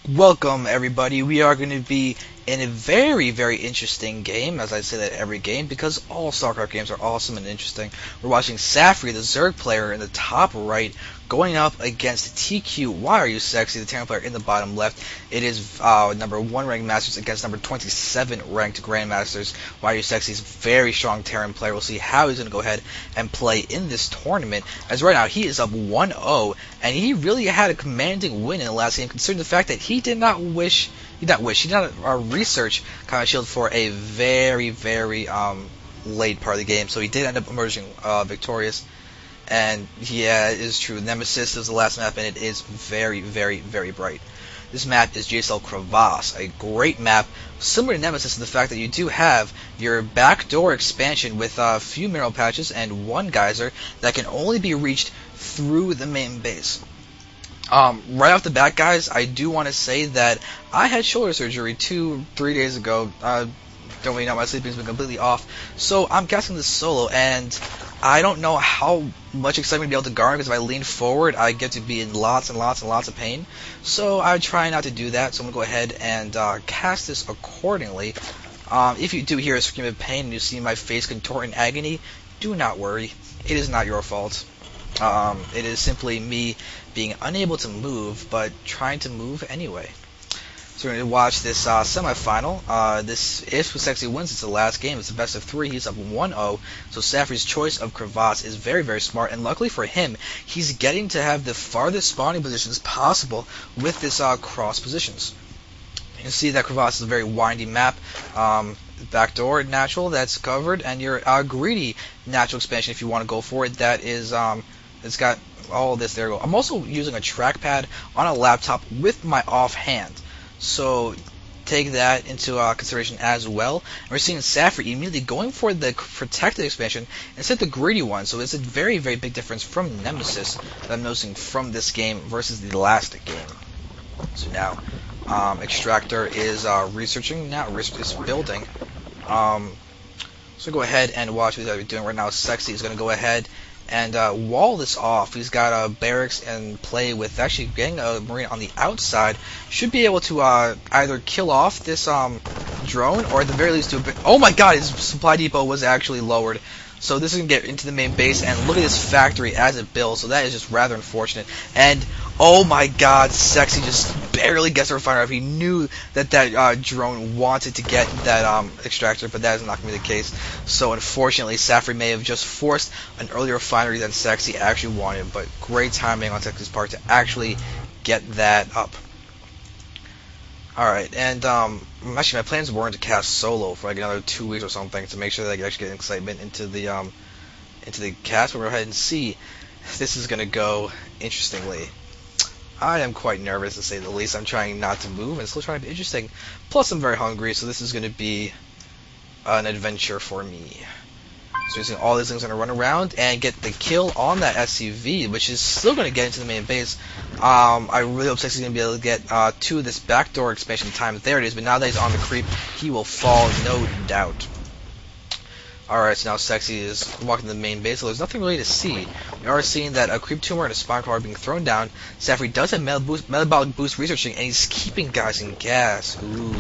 Welcome everybody. We are going to be in a very interesting game, as I say that every game, because all StarCraft games are awesome and interesting. We're watching Saphri, the Zerg player in the top right, going up against tQyrUseCC, the Terran player in the bottom left. It is number 1 ranked Masters against number 27 ranked Grandmasters. YUSECC is a very strong Terran player. We'll see how he's going to go ahead and play in this tournament, as right now he is up 1-0, and he really had a commanding win in the last game, considering the fact that he did not research kind of shield for a very late part of the game, so he did end up emerging victorious. And yeah, it is true. Nemesis is the last map, and it is very bright. This map is JSL Crevasse, a great map, similar to Nemesis in the fact that you do have your backdoor expansion with a few mineral patches and one geyser that can only be reached through the main base. Right off the bat, guys, I do want to say that I had shoulder surgery 2-3 days ago. Don't really know, my sleeping's been completely off, so I'm casting this solo, and I don't know how much excitement to be able to garner, because if I lean forward, I get to be in lots of pain. So I try not to do that, so I'm going to go ahead and cast this accordingly. If you do hear a scream of pain and you see my face contort in agony, do not worry. It is not your fault. It is simply me being unable to move, but trying to move anyway. So we're going to watch this semifinal. If YUSECC wins, it's the last game. It's the best of 3. He's up 1-0. So Saphri's choice of Crevasse is very smart. And luckily for him, he's getting to have the farthest spawning positions possible with this cross positions. You can see that Crevasse is a very windy map. Backdoor natural that's covered, and your greedy natural expansion if you want to go for it. That is it's got all this. There you go. I'm also using a trackpad on a laptop with my offhand. So take that into consideration as well. And we're seeing Saphri immediately going for the protected expansion instead of the greedy one. So it's a very big difference from Nemesis that I'm noticing from this game versus the last game. So now Extractor is researching. Now Research is building. So go ahead and watch what he's doing right now. Sexy is going to go ahead and wall this off. He's got a barracks in play with actually getting a marine on the outside. Should be able to either kill off this drone, or at the very least do a bit. Oh my god, his supply depot was actually lowered. So this is going to get into the main base, and look at this factory as it builds. So that is just rather unfortunate. And oh my god, Sexy just barely gets the refiner up. He knew that drone wanted to get that extractor, but that is not going to be the case. So unfortunately, Saphri may have just forced an earlier refinery than Sexy actually wanted, but great timing on Sexy's part to actually get that up. Alright, and actually my plans weren't to cast solo for like another 2 weeks or something to make sure that I could actually get excitement into the cast, but we'll go ahead and see if this is going to go interestingly. I am quite nervous, to say the least. I'm trying not to move and still trying to be interesting. Plus I'm very hungry, so this is going to be an adventure for me. So using all these things, I'm going to run around and get the kill on that SCV, which is still going to get into the main base. I really hope Sexy's going to be able to get to this backdoor expansion time. There it is, but now that he's on the creep, he will fall, no doubt. Alright, so now Sexy is walking to the main base, so there's nothing really to see. We are seeing that a creep tumor and a spawn crawler are being thrown down. Saphri does have metabolic boost researching, and he's keeping guys in gas. Ooh.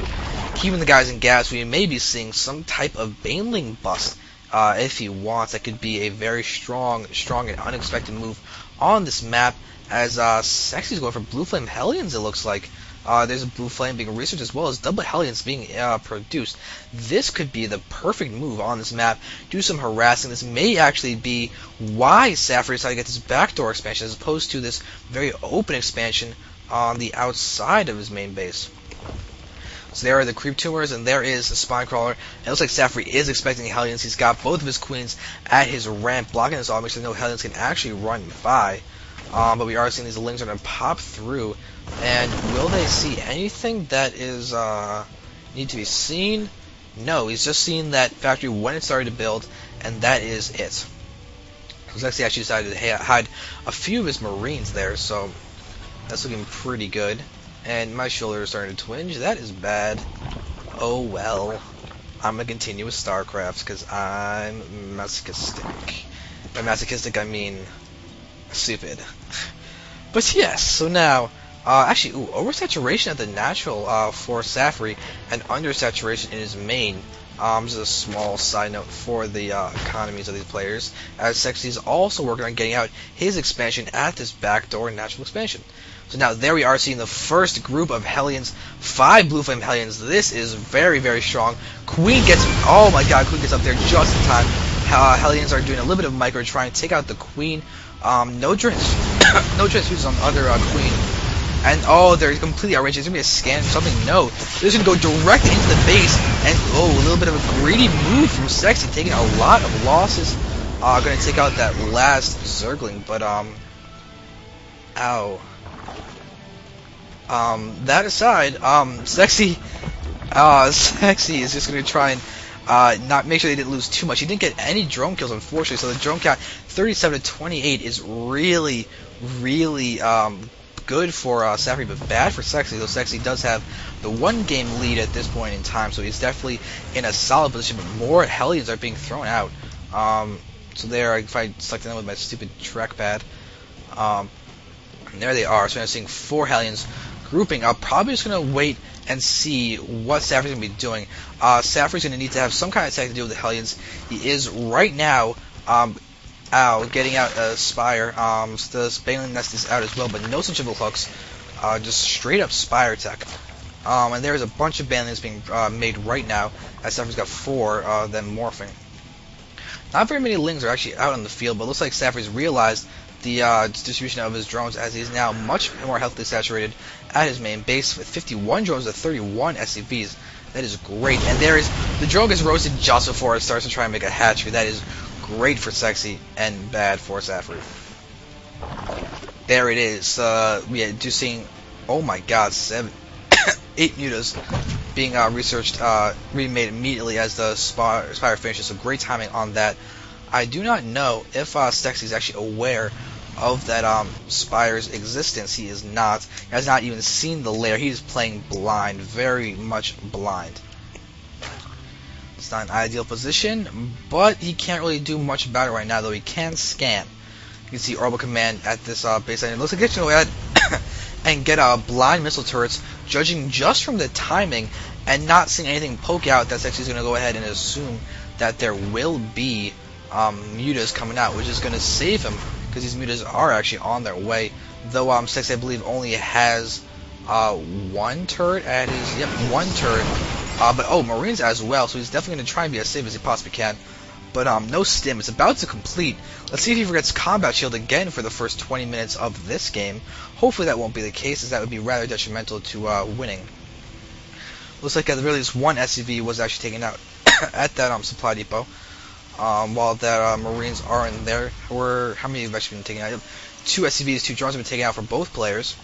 Keeping the guys in gas, we may be seeing some type of Baneling bust. If he wants. That could be a very strong and unexpected move on this map, as Sexy's going for Blue Flame Hellions, it looks like. There's a Blue Flame being researched as well as double Hellions being produced. This could be the perfect move on this map. Do some harassing. This may actually be why Saphri decided to get this backdoor expansion as opposed to this very open expansion on the outside of his main base. So there are the creep tumors, and there is a spine crawler. And it looks like Saphri is expecting Hellions. He's got both of his queens at his ramp, blocking this off, so no Hellions can actually run by. But we are seeing these lings are going to pop through. And will they see anything that is need to be seen? No, he's just seeing that factory when it started to build, and that is it. He's actually decided to hide a few of his marines there, so that's looking pretty good. And my shoulder is starting to twinge. That is bad. Oh well. I'm going to continue with StarCraft because I'm masochistic. By masochistic, I mean stupid. But yes, so now Actually, ooh, oversaturation at the natural for Saphri, and undersaturation in his main. This is a small side note for the economies of these players, as Sexy is also working on getting out his expansion at this backdoor natural expansion. So now there we are seeing the first group of Hellions, 5 Blue Flame Hellions. This is very, very strong. Queen gets, oh my god, Queen gets up there just in time. Hellions are doing a little bit of micro trying to take out the Queen. No transfusions on the other Queen. And oh, they're completely outrageous. There's gonna be a scan or something. No, they're just gonna go directly into the base. And oh, a little bit of a greedy move from Sexy, taking a lot of losses. Gonna take out that last Zergling, but ow. That aside, Sexy is just gonna try and not make sure they didn't lose too much. He didn't get any drone kills, unfortunately. So the drone count 37 to 28 is really, really good for Saphri, but bad for Sexy, though Sexy does have the 1-game lead at this point in time, so he's definitely in a solid position, but more Hellions are being thrown out. So there, if I select them with my stupid trackpad, and there they are. So I'm seeing 4 Hellions grouping up, probably just going to wait and see what Saphri's going to be doing. Saphri's going to need to have some kind of attack to deal with the Hellions. He is right now getting out a Spire. The Baneling Nest is out as well, but no centrifugal hooks. Just straight up Spire tech. And there's a bunch of Banelings being made right now, as Saphri's got 4 then morphing. Not very many Lings are actually out on the field, but it looks like Saphri's realized the distribution of his drones, as he's now much more healthily saturated at his main base with 51 drones to 31 SCVs. That is great. And there is the drone gets roasted just before it starts to try and make a hatchery. That is great for Sexy and bad for Saphri. There it is. We are just seeing, oh my god, 8 mutas being researched, remade immediately as the Spire finishes. So great timing on that. I do not know if Sexy is actually aware of that Spire's existence. He is not. He has not even seen the lair. He is playing blind, very much blind. It's not an ideal position, but he can't really do much about it right now, though he can scan. You can see Orbital Command at this baseline. It looks like it's going to go ahead and get blind missile turrets, judging just from the timing and not seeing anything poke out. That Sexy is going to go ahead and assume that there will be mutas coming out, which is going to save him, because these mutas are actually on their way. Though Sexy, I believe, only has 1 turret at his, yep, 1 turret. But oh, Marines as well, so he's definitely going to try and be as safe as he possibly can. But no stim. It's about to complete. Let's see if he forgets Combat Shield again for the first 20 minutes of this game. Hopefully that won't be the case, as that would be rather detrimental to winning. Looks like at the very least 1 SCV was actually taken out at that supply depot. While that Marines are in there. How many have actually been taken out? 2 SCVs, 2 drones have been taken out for both players.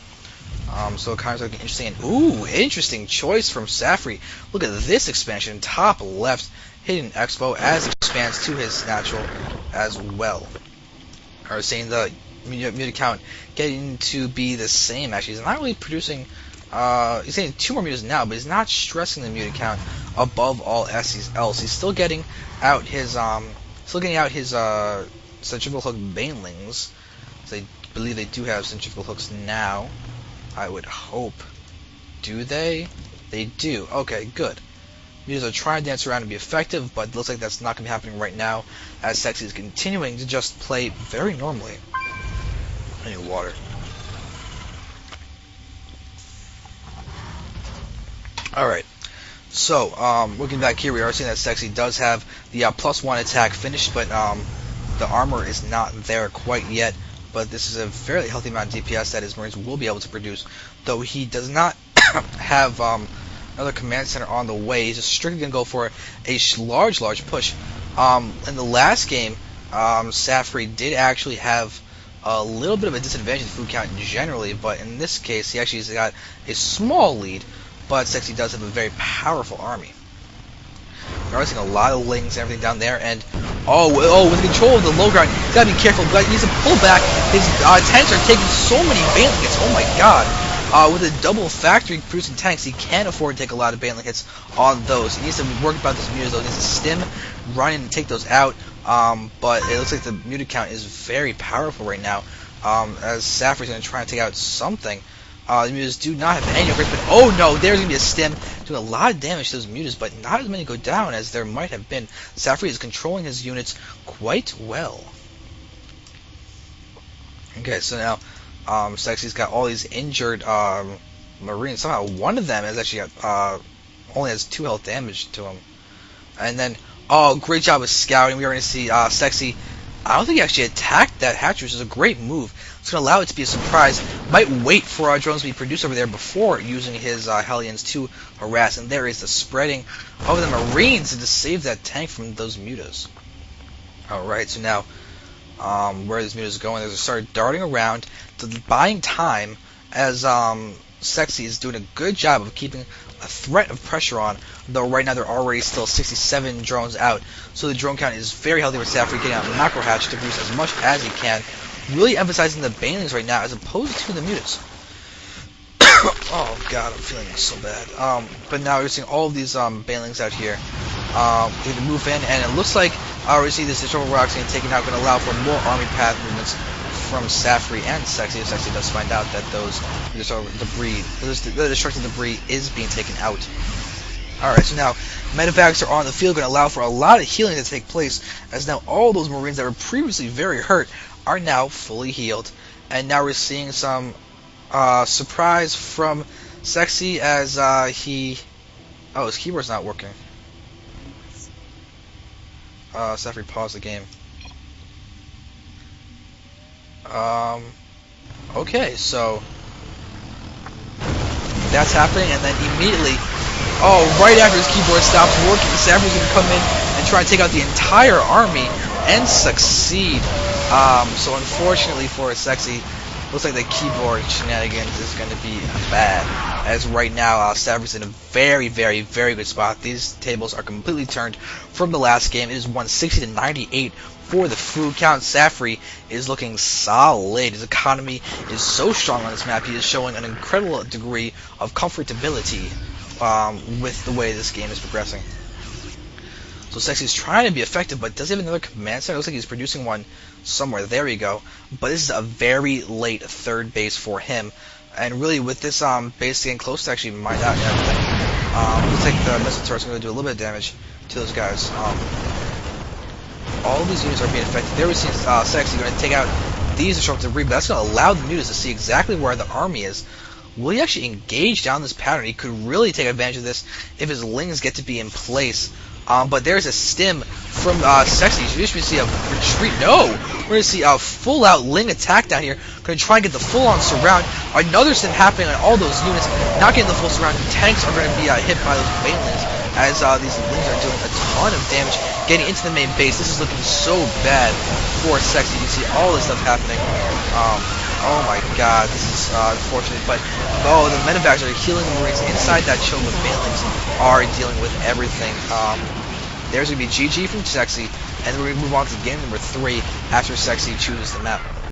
So it kind of looking interesting. And, ooh, interesting choice from Saphri. Look at this expansion, top left, Hidden Expo, as it expands to his natural as well. Or saying the muta count getting to be the same. Actually, he's not really producing. He's saying 2 more mutas now, but he's not stressing the muta count above all else. He's still getting out his centrifugal hook banelings. So I believe they do have centrifugal hooks now. I would hope. Do they? They do. Okay, good. Mutas are trying to dance around and be effective, but it looks like that's not going to be happening right now, as Sexy is continuing to just play very normally. I need water. Alright, so, looking back here, we are seeing that Sexy does have the +1 attack finished, but the armor is not there quite yet. But this is a fairly healthy amount of DPS that his Marines will be able to produce, though he does not have another command center on the way. He's just strictly going to go for a large push. In the last game, Saphri did actually have a little bit of a disadvantage in food count generally, but in this case, he actually has got a small lead, but Sexy does have a very powerful army. We're seeing a lot of Lings and everything down there, and with control of the low ground, he's gotta be careful. He needs to pull back. His tanks are taking so many Baneling hits. Oh my god! With a double factory producing tanks, he can't afford to take a lot of Baneling hits on those. He needs to work about this mutas, though. He needs to stim, run in, and take those out. But it looks like the muta count is very powerful right now. As Saphri's gonna try and take out something. The mutas do not have any upgrades, but oh no, there's going to be a stim doing a lot of damage to those mutas, but not as many go down as there might have been. Saphri is controlling his units quite well. Okay, so now Sexy's got all these injured Marines. Somehow one of them has actually got only has 2 health damage to him. And then, oh, great job with scouting. We are going to see Sexy. I don't think he actually attacked that hatchery, which is a great move. It's going to allow it to be a surprise. Might wait for our drones to be produced over there before using his Hellions to harass. And there is the spreading of the Marines to save that tank from those mutas. Alright, so now, where these mutas going, they're going to start darting around, buying time as Sexy is doing a good job of keeping a threat of pressure on, though right now they're already still 67 drones out, so the drone count is very healthy with Saphri getting out macro hatch to produce as much as he can, really emphasizing the banelings right now as opposed to the mutas. Oh god, I'm feeling so bad. But now we're seeing all of these banelings out here. We're going to move in, and it looks like we see this Destroyer Rocks getting taken out, going to allow for more army path movements from Saphri and Sexy. If Sexy does find out that the destructive debris is being taken out. Alright, so now medevacs are on the field, going to allow for a lot of healing to take place, as now all those Marines that were previously very hurt are now fully healed. And now we're seeing some surprise from Sexy as he... Oh, his keyboard's not working. Saphri paused the game. Okay, so that's happening, and then immediately, right after his keyboard stops working, Saphri's going to come in and try and take out the entire army and succeed. So unfortunately for Sexy, looks like the keyboard shenanigans is going to be bad, as right now Saphri's in a very, very, very good spot. These tables are completely turned from the last game. It is 160 to 98 for the food count. Saphri is looking solid. His economy is so strong on this map. He is showing an incredible degree of comfortability with the way this game is progressing. So Sexy is trying to be effective, but does he have another command center? It looks like he's producing one somewhere. There we go. But this is a very late third base for him. And really, with this base getting close to actually mine out and everything, looks like the missile turret's going to do a little bit of damage to those guys. All these units are being affected. There we see Sexy going to take out these disruptive debris, but that's going to allow the mutas to see exactly where the army is. Will he actually engage down this pattern? He could really take advantage of this if his lings get to be in place. But there's a stim from Sexy. You should see a retreat. No! We're going to see a full-out ling attack down here. Going to try and get the full-on surround. Another stim happening on all those units. Not getting the full surround. Tanks are going to be hit by those banelings, as these lings are doing a ton of damage getting into the main base. This is looking so bad for Sexy. You can see all this stuff happening. Oh my god, this is unfortunate, but the medevacs are healing the Marines inside that choke of banelings are dealing with everything. There's going to be GG from Sexy, and we're going to move on to game number 3 after Sexy chooses the map.